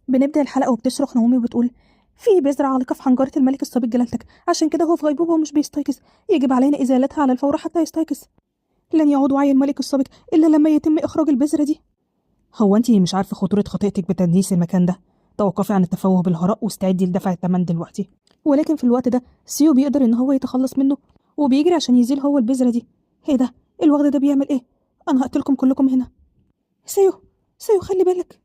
بنبدأ الحلقة وبتصرخ نومي وبتقول: في بذرة عالقة في حنجرة الملك السابق جلالتك، عشان كده هو في غيبوبة ومش بيستيقظ. يجب علينا إزالتها على الفور حتى يستيقظ. لن يعود وعي الملك السابق إلا لما يتم إخراج البذرة دي. هو أنتِ مش عارفة خطورة خطيئتك بتدنيس المكان ده؟ توقفي عن التفوه بالهراء واستعدي لدفع الثمن دلوقتي. ولكن في الوقت ده سيو بيقدر إن هو يتخلص منه، وبيجري عشان يزيل هو البذرة دي. إيه ده؟ الوغد ده بيعمل إيه؟ أنا هقتلكم كلكم هنا. سيو، سيو خلي بالك.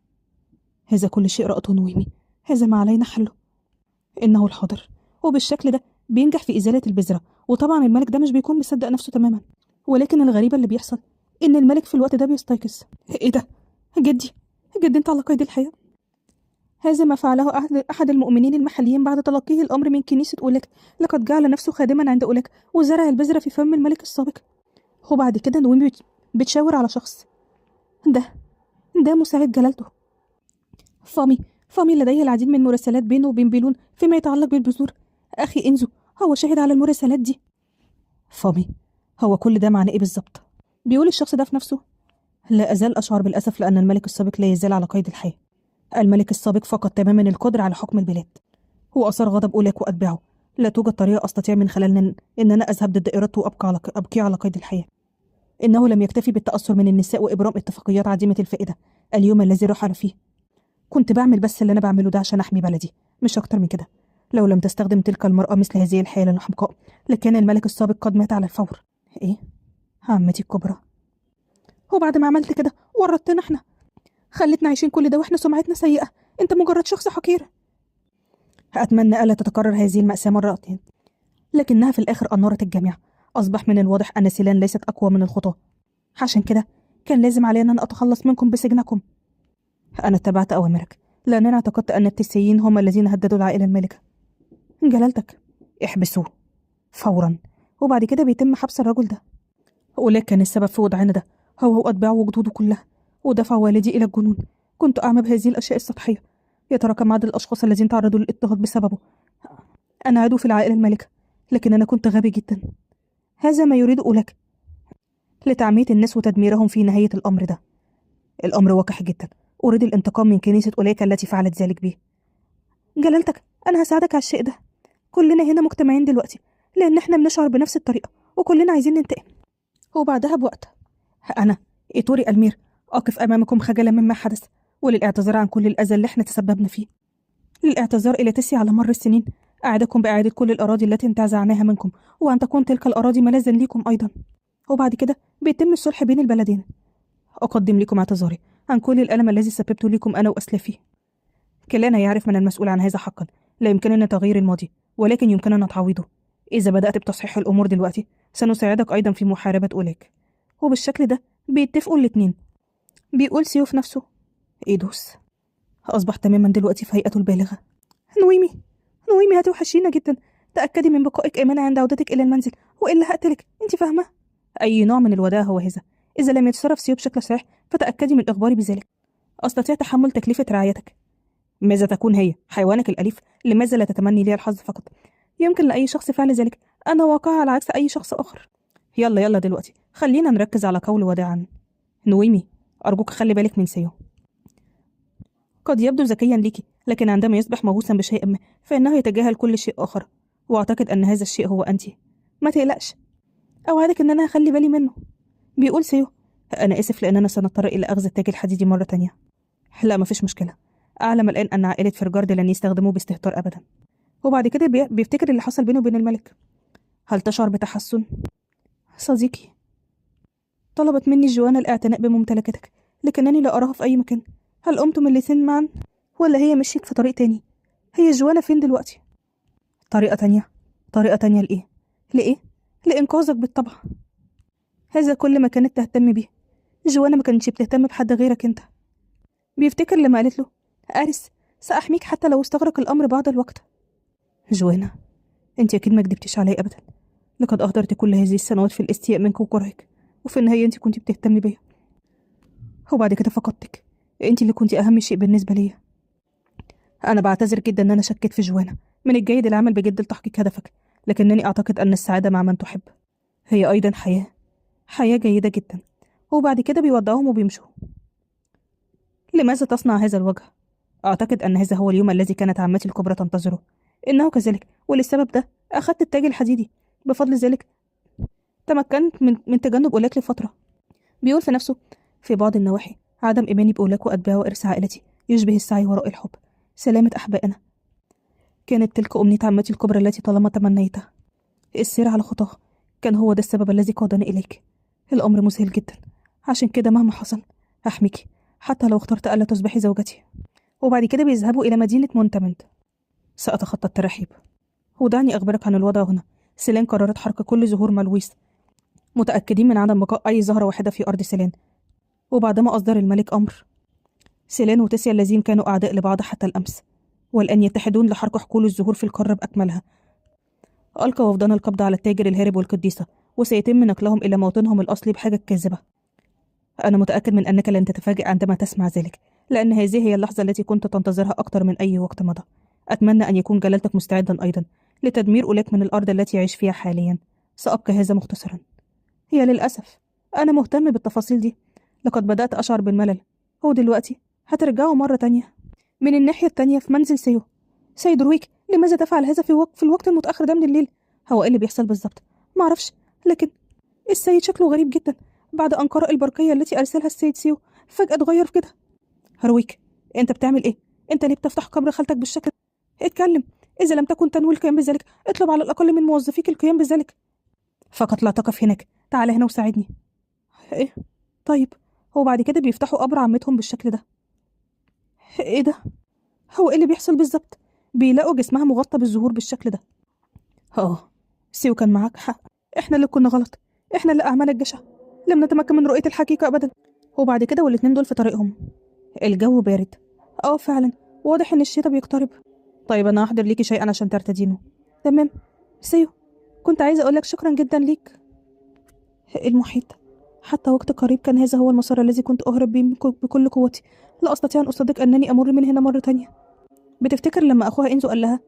هذا كل شيء رأته نويمي، هذا ما علينا حله. إنه الحاضر، وبالشكل ده بينجح في إزالة البذرة. وطبعا الملك ده مش بيكون مصدق نفسه تماما، ولكن الغريبة اللي بيحصل إن الملك في الوقت ده بيستيقظ. إيه ده؟ جدي، جدي أنت على قيد الحياة. هذا ما فعله أحد المؤمنين المحليين بعد تلقيه الأمر من كنيسة أولاك. لقد جعل نفسه خادما عند أولاك وزرع البذرة في فم الملك السابق. وبعد كده نويمي بتشاور على شخص. ده مساعد جلالته، فامي لديه العديد من المراسلات بينه وبين بيلون فيما يتعلق بالبذور. أخي إنزو هو شاهد على المراسلات دي. فامي، هو كل ده معناه إيه بالظبط؟ بيقول الشخص ده في نفسه: لا أزال أشعر بالأسف لأن الملك السابق لا يزال على قيد الحياة. الملك السابق فقد تماما القدرة على حكم البلاد، هو أثار غضب أولاك وأتباعه. لا توجد طريقة أستطيع من خلالها إن أنا أذهب ضد إرادته وأبقي على قيد الحياة. إنه لم يكتفي بالتأثر من النساء وإبرام اتفاقيات عديمة الفائدة. اليوم الذي رحل فيه كنت بعمل بس اللي أنا بعمله ده عشان أحمي بلدي، مش أكتر من كده. لو لم تستخدم تلك المرأة مثل هذه الحيلة الحمقاء لكان الملك السابق قد مات على الفور. إيه؟ عمتي الكبرى. وبعد ما عملت كده ورطتنا إحنا، خلتنا عايشين كل ده وإحنا سمعتنا سيئة. أنت مجرد شخص حقير. أتمنى ألا تتكرر هذه المأساة مرتين. لكنها في الآخر أنارت الجميع. أصبح من الواضح أن سيلان ليست أقوى من الخطاة. عشان كده كان لازم علينا أن أتخلص منكم بسجنكم. أنا اتبعت أوامرك لأنني اعتقدت أن التسيين هم الذين هددوا العائلة المالكة. جلالتك، احبسوه فورا، وبعد كده بيتم حبس الرجل ده. أولاك كان السبب في وضعنا ده، هو وأتباعه وجدوده كلها، ودفع والدي إلى الجنون. كنت أعمى بهذه الأشياء السطحية. يتراكم عدد الأشخاص الذين تعرضوا للاضطهاد بسببه. أنا عضو في العائلة المالكة، لكن أنا كنت غبي جدا. هذا ما يريد أولاك لتعمية الناس وتدميرهم في نهاية الأمر ده. الأمر وقح جدا. أريد الانتقام من كنيسة أولاك التي فعلت ذلك بي. جلالتك، أنا هساعدك على الشيء ده. كلنا هنا مجتمعين دلوقتي لأن احنا بنشعر بنفس الطريقة، وكلنا عايزين ننتقم. وبعدها بوقت أنا إيتوري ألمير أقف أمامكم خجلا مما حدث، وللاعتذار عن كل الأذى اللي احنا تسببنا فيه. للاعتذار إلى تسي على مر السنين. أعدكم بإعادة كل الأراضي التي انتزعناها منكم، وأن تكون تلك الأراضي ملاذا ليكم أيضا. وبعد كده بيتم الصلح بين البلدين. أقدم لكم اعتذاري عن كل الألم الذي سببته لكم أنا وأسلافي. كلانا يعرف من المسؤول عن هذا حقا. لا يمكننا تغيير الماضي، ولكن يمكننا تعويضه. إذا بدأت بتصحيح الأمور دلوقتي سنساعدك أيضا في محاربة أولاك. وبالشكل ده بيتفقوا الاتنين. بيقول سيوف نفسه: إيدوس أصبح تماما دلوقتي في هيئته البالغة. نويمي، نويمي هتوحشينا جدا. تأكدي من بقائك آمنة عند عودتك إلى المنزل، وإلا هقتلك. أنت فاهمة؟ أي نوع من الوداع هو هذا؟ إذا لم يتصرف سيو بشكل صحيح فتأكدي من إخباري بذلك. أستطيع تحمل تكلفة رعايتك. ماذا تكون هي؟ حيوانك الأليف؟ لماذا لا تتمني لي الحظ فقط؟ يمكن لأي شخص فعل ذلك. أنا واقعة على عكس أي شخص آخر. يلا يلا دلوقتي خلينا نركز على قول وداعا. نويمي، أرجوك خلي بالك من سيو. قد يبدو ذكيا ليكي، لكن عندما يصبح موهوسا بشيء ما فإنه يتجاهل كل شيء آخر، وأعتقد أن هذا الشيء هو أنت. ما تقلقش، أوعدك أن أنا هخلي بالي منه. بيقول سيو: أنا آسف لأننا سنضطر إلى أخذ التاج الحديدي مرة تانية. لا مفيش مشكلة. أعلم الآن أن عائلة فرجارد لن يستخدموه باستهتار أبدا. وبعد كده بيفتكر اللي حصل بينه وبين الملك. هل تشعر بتحسن؟ صديقي، طلبت مني جوانا الاعتناء بممتلكاتك، لكنني لا أراها في أي مكان. هل قمتم الاتنين معا؟ ولا هي مشيت في طريق تاني؟ هي جوانا فين دلوقتي؟ طريقة تانية؟ طريقة تانية لإيه؟ لإيه؟ لإنقاذك بالطبع. هذا كل ما كانت تهتم بيه. جوانا ما كانتش بتهتم بحد غيرك انت. بيفتكر لما قالت له: أرس، سأحميك حتى لو استغرق الأمر بعض الوقت. جوانا، انت أكيد ما كدبتيش علي أبدا. لقد أهدرت كل هذه السنوات في الاستياء منك وكرهك، وفي النهاية انت كنت بتهتمي بيا، وبعد كده فقدتك. انت اللي كنت أهم شيء بالنسبة ليا. أنا بعتذر جدا أن أنا شكيت في جوانا. من الجيد العمل بجد لتحقيق هدفك، لكنني أعتقد أن السعادة مع من تحب هي أيضا حياة جيدة جدا. وبعد كده بيودعوهم وبيمشوا. لماذا تصنع هذا الوجه؟ أعتقد أن هذا هو اليوم الذي كانت عمتي الكبرى تنتظره. إنه كذلك، وللسبب ده أخذت التاج الحديدي. بفضل ذلك تمكنت من تجنب أولاك لفترة. بيقول في نفسه: في بعض النواحي عدم إيماني بأولاك وأتباع وإرث عائلتي يشبه السعي وراء الحب، سلامة أحبائنا. كانت تلك أمنية عمتي الكبرى التي طالما تمنيتها. السير على خطاه كان هو ده السبب الذي قادني إليك. الأمر مذهل جدا، عشان كده مهما حصل أحميكي، حتى لو اخترت ألا تصبحي زوجتي. وبعد كده بيذهبوا إلى مدينة مونتمنت. سأتخطى الترحيب، ودعني أخبرك عن الوضع هنا. سيلان قررت حرق كل زهور مالويس، متأكدين من عدم بقاء أي زهرة واحدة في أرض سيلان. وبعدما أصدر الملك أمر، سيلان وتسيا الذين كانوا أعداء لبعض حتى الأمس والآن يتحدون لحرق حقول الزهور في القارة بأكملها. ألقى وفدان القبض على التاجر الهارب والقديسة، وسيتم نقلهم إلى موطنهم الأصلي بحاجة كاذبة. أنا متأكد من أنك لن تتفاجأ عندما تسمع ذلك، لأن هذه هي اللحظة التي كنت تنتظرها أكثر من أي وقت مضى. أتمنى أن يكون جلالتك مستعدا أيضا لتدمير أولاك من الأرض التي يعيش فيها حاليا. سأبقى هذا مختصرا. هي للأسف أنا مهتم بالتفاصيل دي. لقد بدأت أشعر بالملل. هو دلوقتي هترجعوا مرة تانية. من الناحية التانية في منزل سيو. سيد رويك، لماذا تفعل هذا في الوقت المتأخر ده من الليل؟ هو إيه اللي بيحصل بالظبط؟ معرفش، لكن السيد شكله غريب جدا. بعد أن قرأ البرقية التي أرسلها السيد سيو فجأة اتغير كده. رويك، أنت بتعمل إيه؟ أنت ليه بتفتح قبر خالتك بالشكل؟ اتكلم. إذا لم تكن تنوي القيام بذلك اطلب على الأقل من موظفيك القيام بذلك. فقط لا تقف هناك، تعال هنا وساعدني. إيه؟ طيب. هو بعد كده بيفتحوا قبر عمتهم بالشكل ده. إيه ده؟ هو إيه اللي بيحصل بالظبط؟ بيلاقوا جسمها مغطى بالزهور بالشكل ده. سيو كان معاك حق. إحنا اللي كنا غلط. إحنا اللي أعمال الجشع. لم نتمكن من رؤية الحقيقة أبدا. وبعد كده والاتنين دول في طريقهم. الجو بارد. فعلا، واضح إن الشتاء بيقترب. طيب أنا هحضر ليكي شيئا عشان ترتدينه. تمام. سيو، كنت عايزة أقولك شكرا جدا ليك. المحيط. حتى وقت قريب كان هذا هو المسار الذي كنت أهرب به بكل قوتي. لا أستطيع أن أصدق أنني أمر من هنا مرة تانية. بتفتكر لما أخوها إنزو قال لها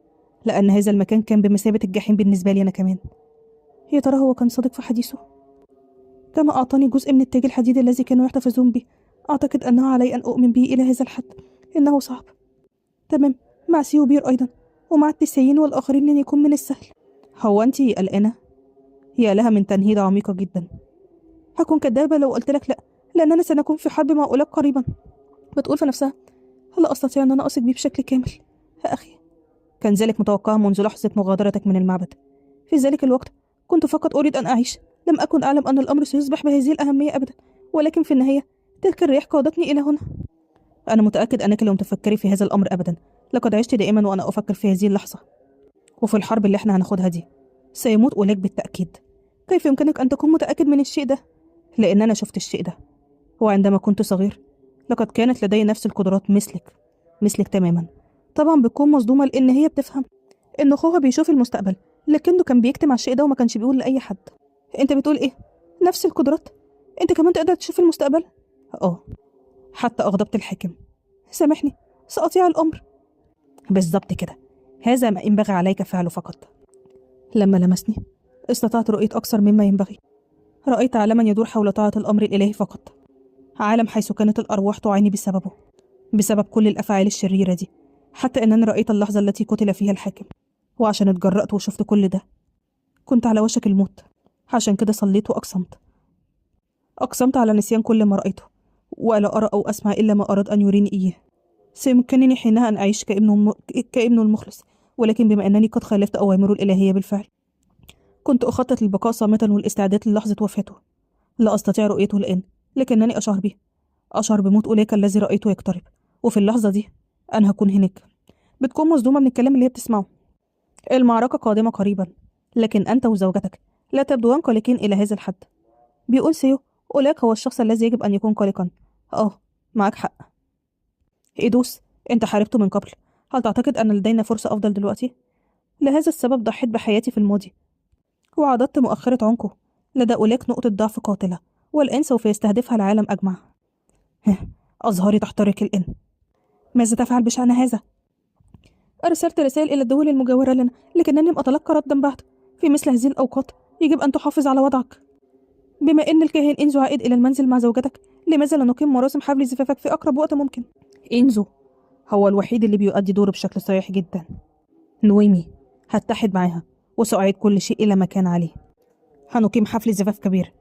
لأن هذا المكان كان بمثابة الجحيم بالنسبة لي أنا كمان؟ يا ترى هو كان صادق في حديثه؟ كما أعطاني جزء من التاج الحديدي الذي كانوا يحتفظون به، أعتقد أنه علي أن أؤمن به إلى هذا الحد. إنه صعب. تمام، مع سيو بير أيضا، ومع التسيين والآخرين لن يكون من السهل. هو أنت قلقانة؟ هي لها من تنهيدة عميقة جدا. هكون كدابة لو قلت لك لا، لأننا سنكون في حرب مع أولاك قريبا. بتقول في نفسها: هل أستطيع أن أنا أثق بيه بشكل كامل؟ يا أخي، كان ذلك متوقعا منذ لحظة مغادرتك من المعبد. في ذلك الوقت كنت فقط أريد أن أعيش. لم أكن أعلم أن الأمر سيصبح بهذه الأهمية أبدا، ولكن في النهاية تلك الرياح قادتني إلى هنا. أنا متأكد أنك لم تفكري في هذا الأمر أبدا. لقد عشت دائما وأنا أفكر في هذه اللحظة، وفي الحرب اللي احنا هناخدها دي سيموت أولاك بالتأكيد. كيف يمكنك أن تكون متأكد من الشيء ده؟ لأن أنا شفت الشيء ده، وعندما كنت صغير لقد كانت لدي نفس القدرات مثلك تماما. طبعا بتكون مصدومة لأن هي بتفهم إن أخوها بيشوف المستقبل، لكنه كان بيكتم على الشيء ده وما كانش بيقول لأي حد. أنت بتقول إيه؟ نفس القدرات؟ أنت كمان تقدر تشوف المستقبل؟ حتى أغضبت الحاكم. سامحني، سأطيع الأمر. بالضبط كده، هذا ما ينبغي عليك فعله فقط. لما لمسني استطعت رؤية أكثر مما ينبغي. رأيت عالما يدور حول طاعة الأمر الإلهي فقط، عالم حيث كانت الأرواح تعاني بسبب كل الأفعال الشريرة دي، حتى أنني رأيت اللحظة التي قتل فيها الحاكم. وعشان اتجرأت وشفت كل ده كنت على وشك الموت. عشان كده صليت أقسمت على نسيان كل ما رأيته، ولا أرى أو أسمع إلا ما أراد أن يريني إياه. سيمكنني حينها أن أعيش كابنه المخلص، ولكن بما أنني قد خالفت أوامره الإلهية بالفعل كنت أخطط للبقاء صامتا والاستعداد للحظة وفاته. لا أستطيع رؤيته الآن، لكنني أشعر بموت أولاك الذي رأيته يقترب، وفي اللحظة دي أنا هكون هناك. بتكون مصدومة من الكلام اللي هي بتسمعه. المعركة قادمة قريبا، لكن أنت وزوجتك لا تبدوان قلقين إلى هذا الحد. بيقول سيو أولاك هو الشخص الذي يجب أن يكون قلقا. معك حق. إيدوس، أنت حاربته من قبل. هل تعتقد أن لدينا فرصة أفضل دلوقتي؟ لهذا السبب ضحيت بحياتي في الماضي، وعضدت مؤخرة عنقه. لدى أولاك نقطة ضعف قاتلة، والآن سوف يستهدفها العالم أجمع. أزهاري تحترق الآن. ماذا تفعل بشأن هذا؟ أرسلت رسائل إلى الدول المجاورة لنا، لكنني لم أتلقى ردا بعد. في مثل هذه الأوقات يجب أن تحافظ على وضعك. بما أن الكاهن إنزو عائد إلى المنزل مع زوجتك، لماذا لا نقيم مراسم حفل زفافك في أقرب وقت ممكن؟ إنزو هو الوحيد اللي بيؤدي دوره بشكل صحيح جدا. نويمي، هتحد معاها وسأعيد كل شيء إلى ما كان عليه. هنقيم حفل زفاف كبير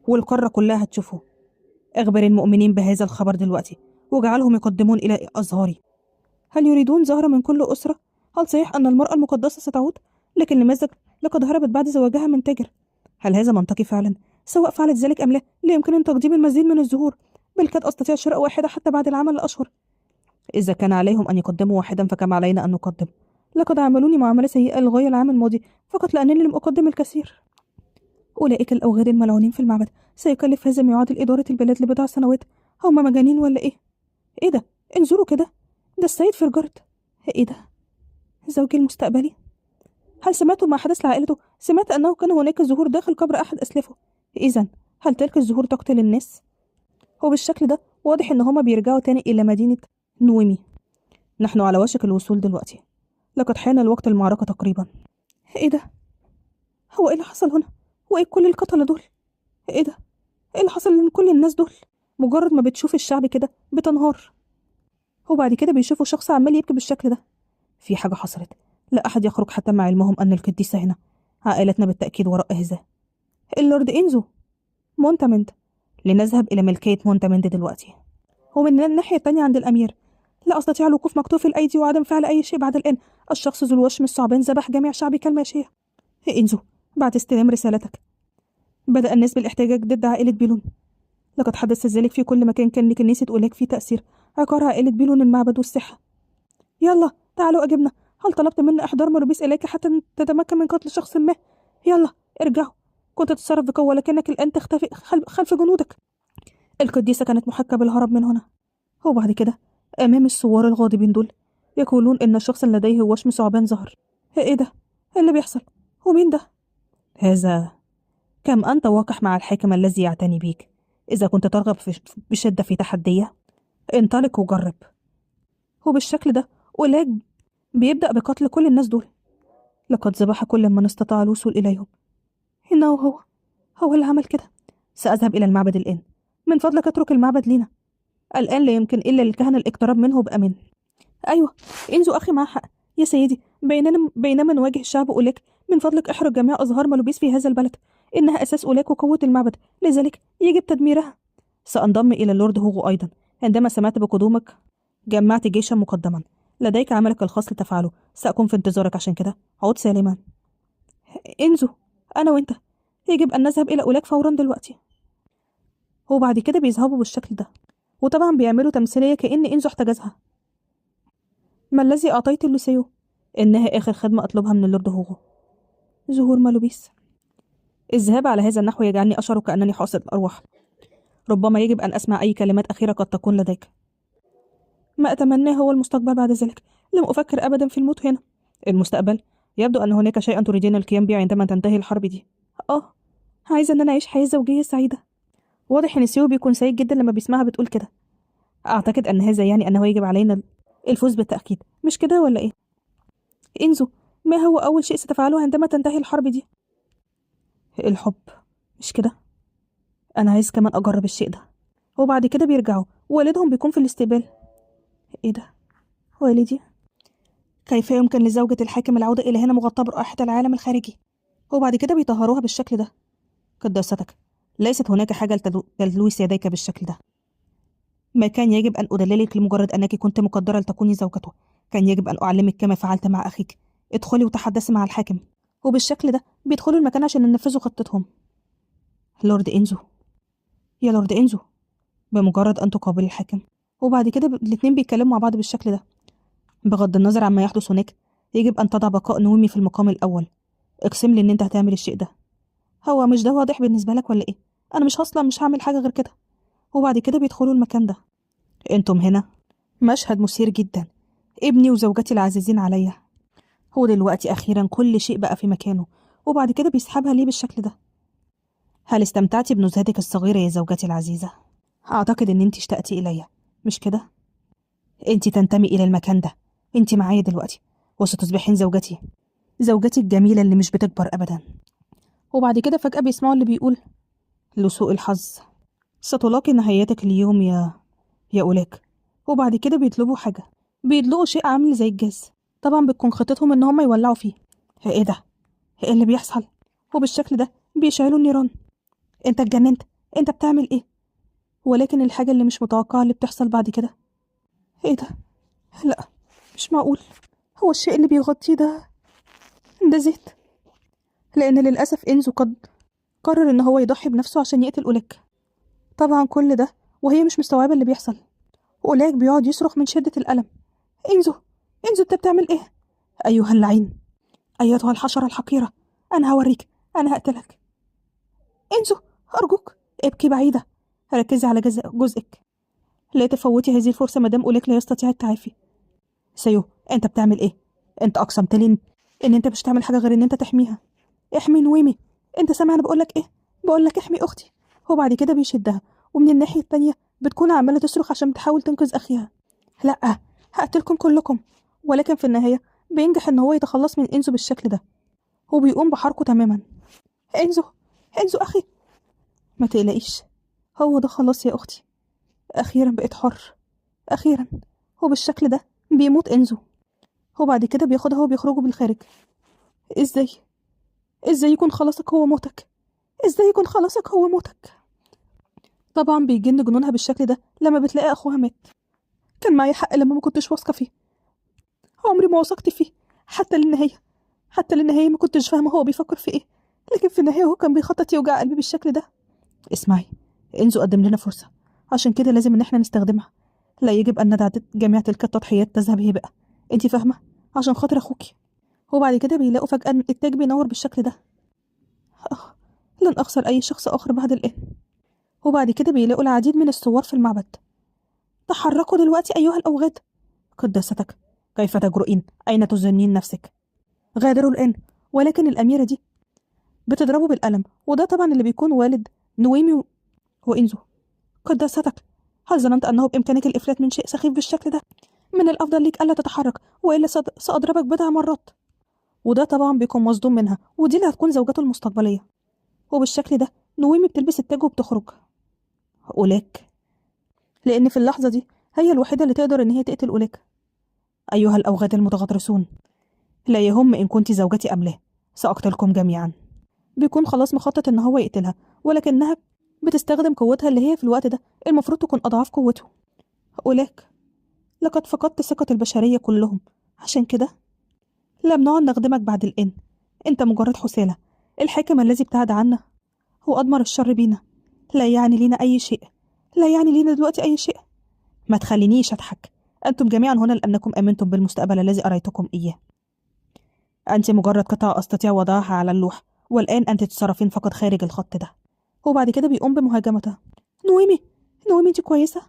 والقارة كلها هتشوفه. اخبر المؤمنين بهذا الخبر دلوقتي واجعلهم يقدمون إلى أزهاري. هل يريدون زهرة من كل أسرة؟ هل صحيح أن المرأة المقدسة ستعود؟ لكن لماذا لقد هربت بعد زواجها من تاجر؟ هل هذا منطقي فعلا؟ سواء فعلت ذلك أم لا، لا يمكنني تقديم المزيد من الزهور، بل قد أستطيع شراء واحدة حتى بعد العمل الأشهر. إذا كان عليهم أن يقدموا واحدا فكما علينا أن نقدم. لقد عاملوني معاملة سيئة للغاية العام الماضي فقط لأنني لم أقدم الكثير. أولئك الأوغاد الملعونين في المعبد، سيكلف هذا ما يعادل إدارة البلاد لبضع سنوات. هم مجانين ولا إيه؟ إيه ده؟ انظروا كده، ده السيد فرجرد. إيه ده؟ زوجي المستقبلي. هل سمعتم ما حدث لعائلته؟ سمعت أنه كان هناك زهور داخل قبر أحد أسلافه. إذن هل تلك الزهور تقتل الناس؟ وبالشكل ده واضح إن هما بيرجعوا تاني إلى مدينة نويمي. نحن على وشك الوصول دلوقتي، لقد حان الوقت المعركة تقريبا. إيه ده؟ هو إيه اللي حصل هنا؟ وإيه كل القتلة دول؟ إيه ده؟ إيه اللي حصل لكل الناس دول؟ مجرد ما بتشوف الشعب كده بتنهار، وبعد كده بيشوفوا شخص عمال يبكي بالشكل ده. في حاجة حصلت، لا أحد يخرج حتى مع علمهم أن القديسة هنا. عائلتنا بالتأكيد وراء هذا. اللورد إنزو، مونتامنت. لنذهب إلى ملكية مونتامنت دلوقتي. ومن الناحية التانية عند الأمير. لا أستطيع الوقوف مكتوف الأيدي وعدم فعل أي شيء بعد الآن. الشخص ذو الوشم الثعبان ذبح جميع شعبي كالماشية. إنزو، بعد استلام رسالتك بدأ الناس بالاحتجاج ضد عائلة بيلون. لقد حدث ذلك في كل مكان كان لكنيسة أولاك في تأثير. عقار عائلة بيلون المعبد والصحة. يلا تعالوا أجبنا. هل طلبت منا إحضار مربيس إليك حتى تتمكن من قتل شخص ما؟ يلا ارجعوا. كنت تتصرف بقوة لكنك الآن تختفي خلف جنودك. القديسة كانت محكة بالهرب من هنا. وبعد كده أمام الثوار الغاضبين دول يقولون إن الشخص اللي لديه وشم ثعبان ظهر. إيه ده؟ إيه اللي بيحصل؟ ومين ده؟ هذا كم أنت واقح مع الحاكم الذي يعتني بيك. إذا كنت ترغب بشدة في تحديه انطلق وجرب. وبالشكل ده أولاك بيبدأ بقتل كل الناس دول. لقد ذبح كل من استطاع الوصول إليهم. إنه هو اللي عمل كده. سأذهب إلى المعبد الآن. من فضلك اترك المعبد لينا. الآن لا يمكن إلا للكهنة الاقتراب منه بأمان. أيوة، إنزو أخي معه حق. يا سيدي، بينما نواجه الشعب أولاك، من فضلك احرق جميع أزهار ملوبيس في هذا البلد. إنها أساس أولاك وقوة المعبد، لذلك يجب تدميرها. سأنضم إلى اللورد هوغو أيضا. عندما سمعت بقدومك جمعت جيشا مقدما. لديك عملك الخاص لتفعله. سأكون في انتظارك عشان كده. عود سالما. إنزو، أنا وإنت يجب أن نذهب إلى أولاك فورا دلوقتي. وبعد كده بيذهبوا بالشكل ده، وطبعا بيعملوا تمثيلية كأن إنزو احتجزها. ما الذي أعطيت لوسيو؟ إنها آخر خدمة أطلبها من اللورد هوغو. ظهور مالوبيس. الذهاب على هذا النحو يجعلني أشعر كأنني حاصد الأرواح. ربما يجب أن أسمع أي كلمات أخيرة قد تكون لديك. ما أتمناه هو المستقبل بعد ذلك. لم أفكر أبدا في الموت هنا. المستقبل؟ يبدو أن هناك شيئا تريدين القيام به عندما تنتهي الحرب دي. عايزة أن أنا أعيش حياة زوجية سعيدة. واضح إن سيو بيكون سعيد جدا لما بيسمعها بتقول كده. أعتقد أن هذا يعني أنه يجب علينا الفوز بالتأكيد، مش كده ولا إيه؟ إنزو، ما هو أول شيء ستفعله عندما تنتهي الحرب دي؟ الحب، مش كده؟ أنا عايز كمان أجرب الشيء ده. وبعد كده بيرجعوا والدهم بيكون في الاستقبال. إيه ده؟ والدي؟ كيف يمكن لزوجة الحاكم العودة إلى هنا مغطاة برائحة العالم الخارجي؟ وبعد كده بيطهروها بالشكل ده. قداستك، ليست هناك حاجة لتلويث يديك بالشكل ده. ما كان يجب أن أدللك لمجرد أنك كنت مقدرة لتكوني زوجته. كان يجب أن أعلمك كما فعلت مع أخيك. ادخلي وتحدثي مع الحاكم. وبالشكل ده بيدخلوا المكان عشان ينفذوا خطتهم. لورد إنزو، يا لورد إنزو، بمجرد أن تقابل الحاكم. وبعد كده الاتنين بيتكلموا مع بعض بالشكل ده. بغض النظر عما يحدث هناك، يجب أن تضع بقاء نومي في المقام الأول. اقسم لي إن أنت هتعمل الشيء ده. هو مش ده واضح بالنسبة لك ولا إيه؟ أنا مش هعمل حاجة غير كده. وبعد كده بيدخلوا المكان ده. أنتم هنا. مشهد مثير جدا. ابني وزوجتي العزيزين عليا. هو دلوقتي أخيرا كل شيء بقى في مكانه. وبعد كده بيسحبها ليه بالشكل ده. هل استمتعتي بنزهتك الصغيرة يا زوجتي العزيزة؟ أعتقد إن أنت اشتقتي إلي، مش كده؟ أنت تنتمي إلى المكان ده. أنت معايا دلوقتي وستصبحين زوجتي الجميلة اللي مش بتكبر أبدا. وبعد كده فجأة بيسمعوا اللي بيقول: لسوء الحظ ستلاقي نهايتك اليوم يا أولاك. وبعد كده بيطلبوا حاجة. بيدلقوا شيء عامل زي الجاز. طبعا بتكون خطتهم إن هم يولعوا فيه. إيه ده؟ إيه اللي بيحصل؟ وبالشكل ده بيشعلوا النيران. أنت اتجننت؟ أنت بتعمل إيه؟ ولكن الحاجة اللي مش متوقعة اللي بتحصل بعد كده. إيه ده؟ لأ، مش معقول. هو الشيء اللي بيغطيه ده زيت. لأن للأسف إنزو قد قرر إن هو يضحي بنفسه عشان يقتل أولاك. طبعا كل ده وهي مش مستوعبة اللي بيحصل. أولاك بيقعد يصرخ من شدة الألم. إنزو، إنزو أنت بتعمل إيه؟ أيها اللعين، أيتها الحشرة الحقيرة، أنا هوريك، أنا هقتلك. إنزو، أرجوك ابكي بعيدة، ركزي على جزءك. لا تفوتي هذه الفرصة مدام أولاك لا يستطيع التعافي. سيو، أنت بتعمل إيه؟ أنت أقسمت لي إن أنت مش هتعمل حاجة غير إن أنت تحميها. احمي نويمي. أنت سامع أنا بقولك إيه؟ بقولك احمي أختي. وبعد كده بيشدها، ومن الناحية التانية بتكون عمالة تصرخ عشان بتحاول تنقذ أخيها. لأ، هقتلكم كلكم. ولكن في النهاية بينجح إن هو يتخلص من إنزو بالشكل ده، وبيقوم بحرقه تماما. إنزو، إنزو أخي، ما تقلقيش، هو ده خلاص يا أختي. أخيرا بقيت حر، أخيرا. وبالشكل ده بيموت إنزو، وبعد كده بياخدها وبيخرجوا بالخارج. إزاي؟ إزاي يكون خلاصك هو موتك؟ إزاي يكون خلاصك هو موتك؟ طبعا بيجن جنونها بالشكل ده لما بتلاقي أخوها مات. كان معايا حق لما ما كنتش واثقة فيه، عمري ما وثقت فيه حتى للنهاية. حتى للنهاية ما كنتش فاهمة هو بيفكر في إيه، لكن في النهاية هو كان بيخطط يوجع قلبي بالشكل ده. اسمعي، إنزو قدم لنا فرصة، عشان كده لازم إن إحنا نستخدمها. لا يجب أن ندع جميع تلك التضحيات تذهب هباء. أنتي فاهمة؟ عشان خاطر أخوكي. وبعد كده بيلاقوا فجأة إن التاج بينور بالشكل ده. آه، لن أخسر أي شخص آخر بعد الآن. وبعد كده بيلاقوا العديد من الثوار في المعبد. تحركوا دلوقتي أيها الأوغاد. قداستك، كيف تجرؤين؟ أين تظنين نفسك؟ غادروا الآن. ولكن الأميرة دي بتضربه بالقلم، وده طبعا اللي بيكون والد نويمي وإنزو. قداستك، هل ظننت أنه بإمكانك الإفلات من شيء سخيف بالشكل ده؟ من الأفضل ليك ألا تتحرك، وإلا سأضربك بضع مرات. وده طبعا بيكون مصدوم منها، ودي اللي هتكون زوجته المستقبلية. وبالشكل ده نويمي بتلبس التاج وبتخرج. أولاك، لأن في اللحظة دي هي الوحيدة اللي تقدر إن هي تقتل أولاك. أيها الأوغاد المتغطرسون، لا يهم إن كنت زوجتي أم لا، سأقتلكم جميعا. بيكون خلاص مخطط إن هو يقتلها، ولكنها بتستخدم قوتها اللي هي في الوقت ده المفروض تكون أضعاف قوته. أولاك، لقد فقدت ثقة البشرية كلهم، عشان كده لم نعد نخدمك بعد الآن. أنت مجرد حسالة. الحاكم الذي ابتعد عنا هو أضمر الشر بينا. لا يعني لينا أي شيء، لا يعني لينا دلوقتي أي شيء. ما تخلينيش أضحك. أنتم جميعا هنا لأنكم آمنتم بالمستقبل الذي أريتكم إياه. أنت مجرد قطعة أستطيع وضعها على اللوح، والآن أنت تتصرفين فقط خارج الخط ده. وبعد كده بيقوم بمهاجمتها. نويمي، نويمي أنت كويسة؟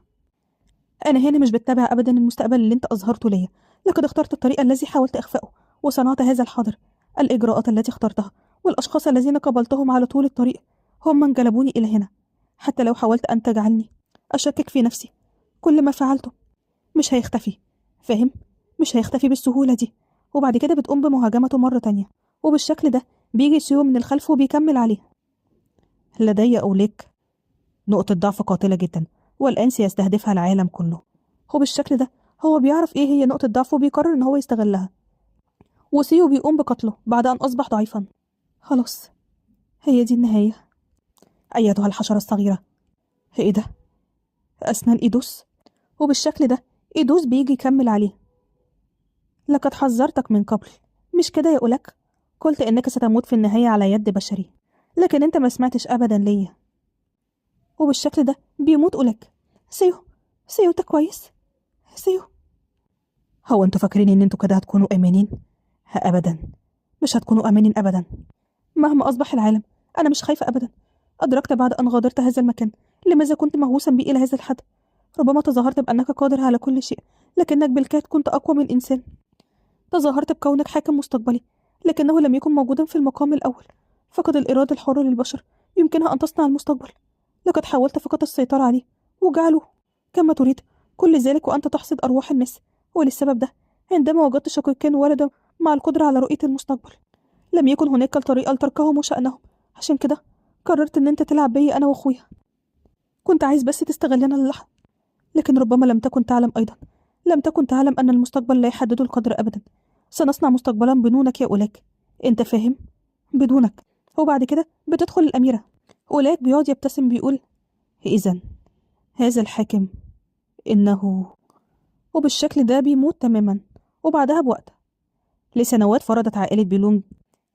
أنا هنا مش بتبع أبدا المستقبل اللي أنت أظهرته ليا. لقد اخترت الطريقة الذي حاولت إخفائه، وصنعت هذا الحاضر. الإجراءات التي اخترتها والأشخاص الذين قابلتهم على طول الطريق هم من جلبوني إلى هنا. حتى لو حاولت أن تجعلني أشكك في نفسي، كل ما فعلته مش هيختفي. فاهم؟ مش هيختفي بالسهولة دي. وبعد كده بتقوم بمهاجمته مرة تانية، وبالشكل ده بيجي سيو من الخلف وبيكمل عليه. لدي أوليك نقطة ضعف قاتلة جدا، والآن سيستهدفها العالم كله. وبالشكل ده هو بيعرف إيه هي نقطة ضعفه وبيقرر إن هو يستغلها. وسيو بيقوم بقتله بعد أن أصبح ضعيفا. خلاص، هي دي النهاية. أيتها الحشرة الصغيرة. إيه ده؟ أسنان إيدوس. وبالشكل ده إيدوس بيجي يكمل عليه. لقد حذرتك من قبل، مش كده يا أولاك؟ قلت إنك ستموت في النهاية على يد بشري، لكن أنت ما سمعتش أبدا ليا. وبالشكل ده بيموت أولاك. سيو، سيو أنت كويس؟ سيو، هو أنتوا فاكرين إن أنتوا كده هتكونوا آمنين؟ أبدا، مش هتكونوا آمنين أبدا. مهما أصبح العالم أنا مش خايفة أبدا. أدركت بعد أن غادرت هذا المكان لماذا كنت مهووسا بي إلى هذا الحد. ربما تظاهرت بأنك قادر على كل شيء، لكنك بالكاد كنت أقوى من إنسان. تظاهرت بكونك حاكم مستقبلي، لكنه لم يكن موجودا في المقام الأول. فقد الإرادة الحرة للبشر يمكنها أن تصنع المستقبل. لقد حاولت فقط السيطرة عليه وجعله كما تريد، كل ذلك وأنت تحصد أرواح الناس. وللسبب ده عندما وجدت شقيقين ولدا مع القدرة على رؤية المستقبل، لم يكن هناك طريقة لتركهم وشأنهم. عشان كده قررت إن أنت تلعب بي أنا وأخويا. كنت عايز بس تستغلنا للحظة، لكن ربما لم تكن تعلم أيضا، لم تكن تعلم أن المستقبل لا يحدد القدر أبدا. سنصنع مستقبلا بدونك يا أولاك، أنت فاهم؟ بدونك. وبعد كده بتدخل الأميرة. أولاك بيقعد يبتسم بيقول: إذن هذا الحاكم إنه، وبالشكل ده بيموت تماما. وبعدها بوقت، لسنوات فرضت عائلة بيلون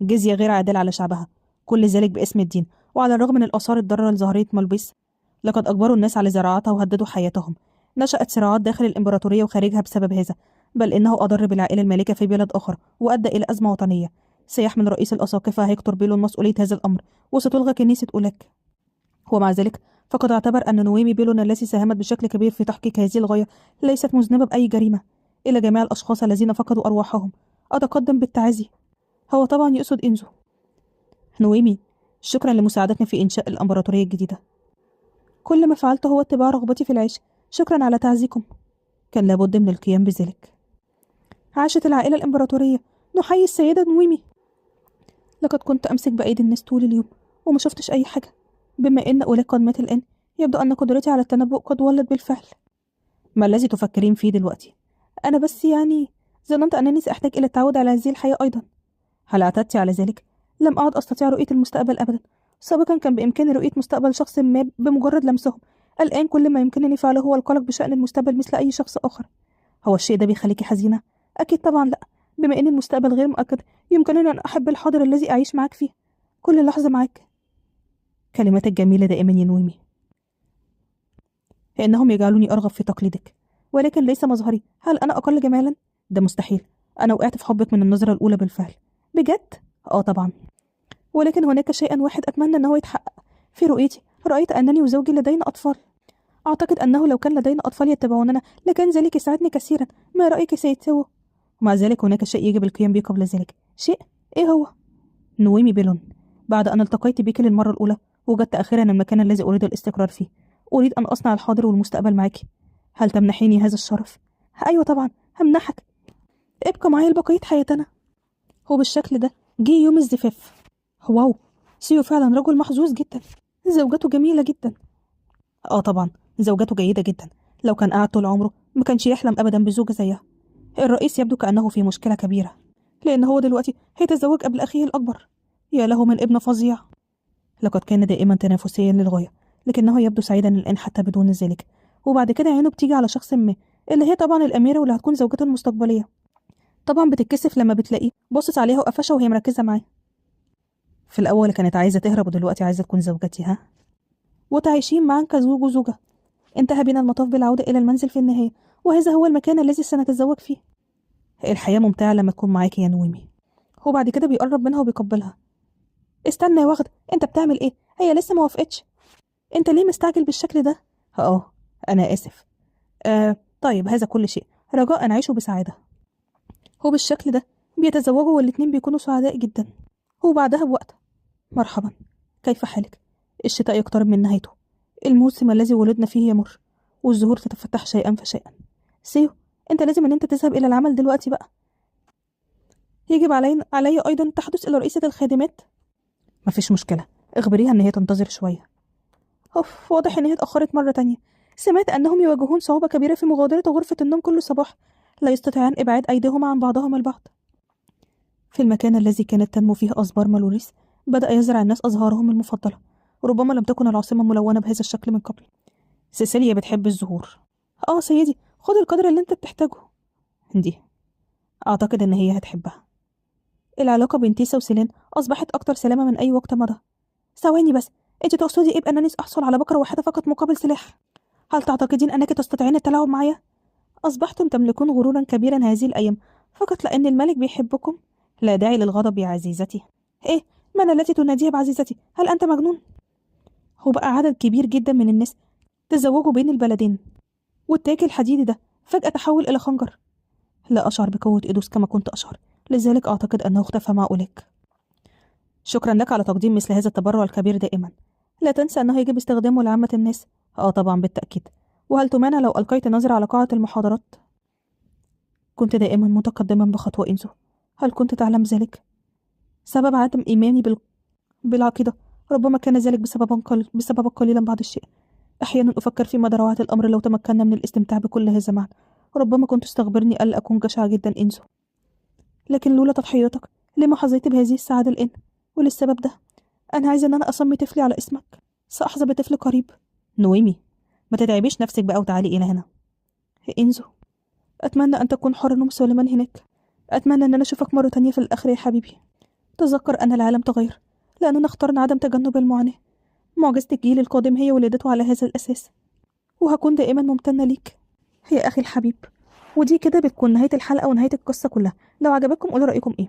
جزية غير عادلة على شعبها، كل ذلك باسم الدين. وعلى الرغم من الآثار الضارة لظاهرية ملبس، لقد أجبروا الناس على زراعتها وهددوا حياتهم. نشأت صراعات داخل الإمبراطورية وخارجها بسبب هذا، بل إنه أضر بالعائلة المالكة في بلد آخر وأدى إلى أزمة وطنية. سيحمل رئيس الأساقفة هيكتور بيلون مسؤولية هذا الأمر، وستلغى كنيسة أولاك. ومع ذلك فقد اعتبر أن نويمي بيلون التي ساهمت بشكل كبير في تحقيق هذه الغاية ليست مذنبة بأي جريمة. إلى جميع الأشخاص الذين فقدوا أرواحهم أتقدم بالتعازي. هو طبعا يقصد إنزو. نويمي، شكرا لمساعدتنا في إنشاء الإمبراطورية الجديدة. كل ما فعلته هو اتباع رغبتي في العيش. شكرا على تعزيكم. كان لابد من القيام بذلك. عاشت العائلة الإمبراطورية. نحيي السيدة نويمي. لقد كنت أمسك بأيدي الناس طول اليوم وما شفتش أي حاجة. بما إن أولاك قد مات الآن، يبدو أن قدرتي على التنبؤ قد ولت بالفعل. ما الذي تفكرين فيه دلوقتي؟ أنا بس ظننت أنني سأحتاج إلى التعود على هذه الحياة أيضا. هل اعتدت على ذلك؟ لم أعد أستطيع رؤية المستقبل أبدا. سابقا كان بإمكاني رؤية مستقبل شخص ما بمجرد لمسهم. الآن كل ما يمكنني فعله هو القلق بشأن المستقبل مثل أي شخص آخر. هو الشيء ده بيخليكي حزينة؟ أكيد طبعا لا. بما إن المستقبل غير مؤكد، يمكنني أن أحب الحاضر الذي أعيش معك فيه، كل لحظة معك. كلماتك جميلة دائما يا نويمي. إنهم يجعلوني أرغب في تقليدك، ولكن ليس مظهري. هل أنا أقل جمالا؟ ده مستحيل. أنا وقعت في حبك من النظرة الأولى بالفعل. بجد؟ طبعا. ولكن هناك شيء واحد أتمنى أنه يتحقق. في رؤيتي رأيت أنني وزوجي لدينا أطفال. أعتقد أنه لو كان لدينا أطفال يتبعوننا لكان ذلك يساعدني كثيرا. ما رأيك سيد سو؟ ومع ذلك هناك شيء يجب القيام به قبل ذلك. شيء؟ إيه هو؟ نويمي بيلون، بعد أن التقيت بك للمرة الأولى وجدت أخيرا المكان الذي أريد الاستقرار فيه. أريد أن أصنع الحاضر والمستقبل معك. هل تمنحيني هذا الشرف؟ أيوة طبعا همنحك. ابقى معي لبقية حياتنا. هو بالشكل ده جه يوم الزفاف. واو، سيو فعلا رجل محظوظ جدا. زوجته جميلة جدا. طبعا زوجته جيدة جدا. لو كان قاعد طول عمره ما كانش يحلم أبدا بزوجة زيها. الرئيس يبدو كأنه في مشكلة كبيرة، لأن هو دلوقتي هيتزوج قبل أخيه الأكبر. يا له من ابن فظيع. لقد كان دائما تنافسيا للغاية، لكنه يبدو سعيدا الآن حتى بدون ذلك. وبعد كده عينه بتيجي على شخص ما، اللي هي طبعا الأميرة واللي هتكون زوجته المستقبلية. طبعا بتتكسف لما بتلاقيه بصت عليها وقفشة وهي مركزة معاه. في الأول كانت عايزة تهرب ودلوقتي عايزة تكون زوجتي، ها؟ وتعيشين معا كزوج وزوجة. انتهى بنا المطاف بالعودة إلى المنزل في النهاية، وهذا هو المكان الذي سنتزوج فيه. الحياة ممتعة لما تكون معاكي يا نويمي. وبعد كده بيقرب منها وبيقبلها. استنى يا وغد، انت بتعمل ايه؟ هي لسه ما وافقتش. انت ليه مستعجل بالشكل ده؟ انا اسف. طيب هذا كل شيء، رجاء عيشوا بسعادة. هو بالشكل ده بيتزوجوا والاتنين بيكونوا سعداء جدا. وبعدها بوقت، مرحبا، كيف حالك؟ الشتاء يقترب من نهايته. الموسم الذي ولدنا فيه يمر، والزهور تتفتح شيئا فشيئا. سيو، انت لازم ان انت تذهب الى العمل دلوقتي بقى. يجب علي ايضا تحدث الى رئيسة الخادمات. مفيش مشكلة، اخبريها ان هي تنتظر شوية. واضح ان هي اتأخرت مرة تانية. سمعت انهم يواجهون صعوبة كبيرة في مغادرة غرفة النوم كل صباح. لا يستطيعان ابعاد ايديهما عن بعضهما البعض. في المكان الذي كانت تنمو فيه أزبار مالوريس بدأ يزرع الناس أزهارهم المفضلة. ربما لم تكن العاصمة ملونة بهذا الشكل من قبل. سيسيليا بتحب الزهور. سيدي، خد القدر اللي انت بتحتاجه. دي أعتقد إن هي هتحبها. العلاقة بين تيسا وسيلين أصبحت أكتر سلامة من أي وقت مضى. ثواني بس، أنت تقصدي إيه بأنني سأحصل على بقرة واحدة فقط مقابل سلاح؟ هل تعتقدين أنك تستطيعين التلاعب معي؟ أصبحتم تملكون غرورا كبيرا هذه الأيام فقط لأن الملك بيحبكم. لا داعي للغضب يا عزيزتي. إيه؟ من التي تناديها بعزيزتي؟ هل أنت مجنون؟ هو بقى عدد كبير جدا من الناس تزوجوا بين البلدين، والتاج الحديدي ده فجأة تحول إلى خنجر. لا أشعر بقوة إيدوس كما كنت أشعر، لذلك أعتقد أنه اختفى مع أوليك. شكرا لك على تقديم مثل هذا التبرع الكبير دائما. لا تنسى أنه يجب استخدامه لعامة الناس. طبعا بالتأكيد. وهل تمانع لو ألقيت نظرة على قاعة المحاضرات؟ كنت دائما متقدما بخطوة إنزو. هل كنت تعلم ذلك؟ سبب عدم إيماني بالعقيدة ربما كان ذلك بسبب قليلا بعض الشيء. أحيانا أفكر في مدى روعة الأمر لو تمكنا من الاستمتاع بكل هذا معا، ربما كنت تستخبرني ألا أكون جشعة جدا إنزو، لكن لولا تضحياتك لما حظيت بهذه السعادة الآن. وللسبب ده أنا عايزة إن أنا أسمي طفلي على اسمك. سأحظى بطفل قريب. نويمي، ما تتعبيش نفسك بقى وتعالي إلى هنا. إنزو، أتمنى أن تكون حرا ومسالما هناك. أتمنى أن أنا أشوفك مرة تانية في الآخرة يا حبيبي. تذكر أن العالم تغير لأننا اخترنا عدم تجنب المعاناة. معجزة الجيل القادم هي ولادته على هذا الأساس، وهكون دائما ممتنة ليك يا أخي الحبيب. ودي كده بتكون نهاية الحلقة ونهاية القصة كلها. لو عجبكم قولوا رأيكم إيه.